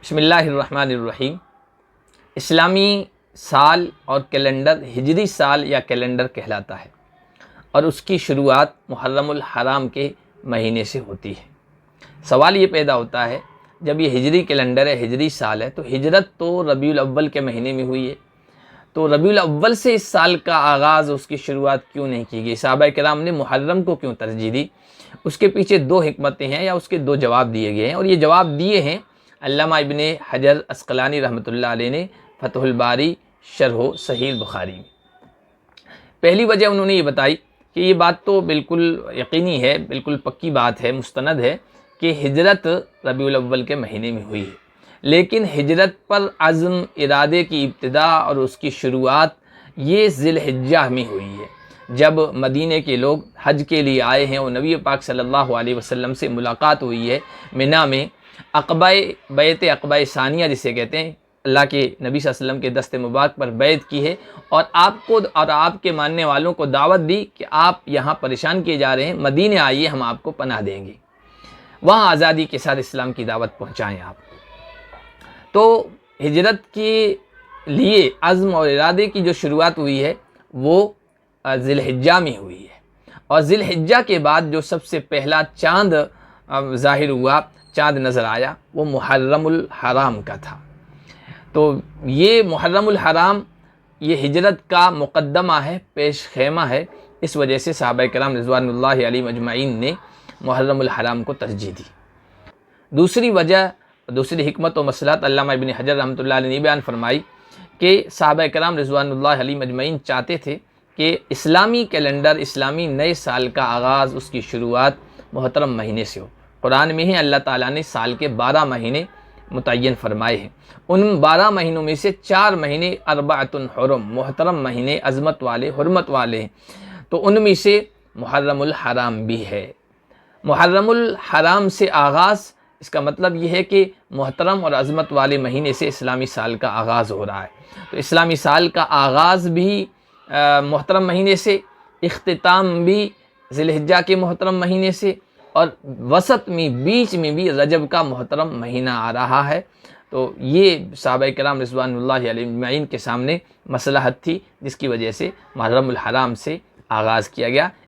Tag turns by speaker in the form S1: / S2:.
S1: بسم اللہ الرحمن الرحیم۔ اسلامی سال اور کیلنڈر ہجری سال یا کیلنڈر کہلاتا ہے اور اس کی شروعات محرم الحرام کے مہینے سے ہوتی ہے۔ سوال یہ پیدا ہوتا ہے، جب یہ ہجری کیلنڈر ہے، ہجری سال ہے، تو ہجرت تو ربیع الاول کے مہینے میں ہوئی ہے، تو ربیع الاول سے اس سال کا آغاز، اس کی شروعات کیوں نہیں کی گئی؟ صحابہ کرام نے محرم کو کیوں ترجیح دی؟ اس کے پیچھے دو حکمتیں ہیں یا اس کے دو جواب دیے گئے ہیں، اور یہ جواب دیے ہیں علامہ ابن حجر عسقلانی رحمۃ اللہ علیہ نے فتح الباری شرح صحیح بخاری میں۔ پہلی وجہ انہوں نے یہ بتائی کہ یہ بات تو بالکل یقینی ہے، بالکل پکی بات ہے، مستند ہے کہ ہجرت ربیع الاول کے مہینے میں ہوئی ہے، لیکن ہجرت پر عزم ارادے کی ابتدا اور اس کی شروعات یہ ذی الحجہ میں ہوئی ہے، جب مدینے کے لوگ حج کے لیے آئے ہیں اور نبی پاک صلی اللہ علیہ وسلم سے ملاقات ہوئی ہے منی میں، بیعت عقبہ ثانیہ جسے کہتے ہیں، اللہ کے نبی صلی اللہ علیہ وسلم کے دست مبارک پر بیعت کی ہے اور آپ کو اور آپ کے ماننے والوں کو دعوت دی کہ آپ یہاں پریشان کیے جا رہے ہیں، مدینے آئیے، ہم آپ کو پناہ دیں گے، وہاں آزادی کے ساتھ اسلام کی دعوت پہنچائیں آپ۔ تو ہجرت کے لیے عزم اور ارادے کی جو شروعات ہوئی ہے وہ ذی الحجہ میں ہوئی ہے، اور ذی الحجہ کے بعد جو سب سے پہلا چاند ظاہر ہوا، چاند نظر آیا، وہ محرم الحرام کا تھا۔ تو یہ محرم الحرام یہ ہجرت کا مقدمہ ہے، پیش خیمہ ہے، اس وجہ سے صحابہ کرام رضوان اللہ علیہم اجمعین نے محرم الحرام کو ترجیح دی۔ دوسری وجہ، دوسری حکمت و مصلحت علامہ ابن حجر رحمۃ اللہ علیہ نے بیان فرمائی کہ صحابہ کرام رضوان اللہ علیہم اجمعین چاہتے تھے کہ اسلامی کیلنڈر، اسلامی نئے سال کا آغاز، اس کی شروعات محترم مہینے سے ہو۔ قرآن میں ہی اللہ تعالیٰ نے سال کے 12 مہینے متعین فرمائے ہیں، ان 12 مہینوں میں سے 4 مہینے اربعۃ حرم، محترم مہینے، عظمت والے، حرمت والے ہیں، تو ان میں سے محرم الحرام بھی ہے۔ محرم الحرام سے آغاز، اس کا مطلب یہ ہے کہ محترم اور عظمت والے مہینے سے اسلامی سال کا آغاز ہو رہا ہے، تو اسلامی سال کا آغاز بھی محترم مہینے سے، اختتام بھی ذی الحجہ کے محترم مہینے سے، اور وسط میں، بیچ میں بھی رجب کا محترم مہینہ آ رہا ہے۔ تو یہ صحابہ کرام رضوان اللہ علیہ اجمعین کے سامنے مصلحت تھی، جس کی وجہ سے محرم الحرام سے آغاز کیا گیا۔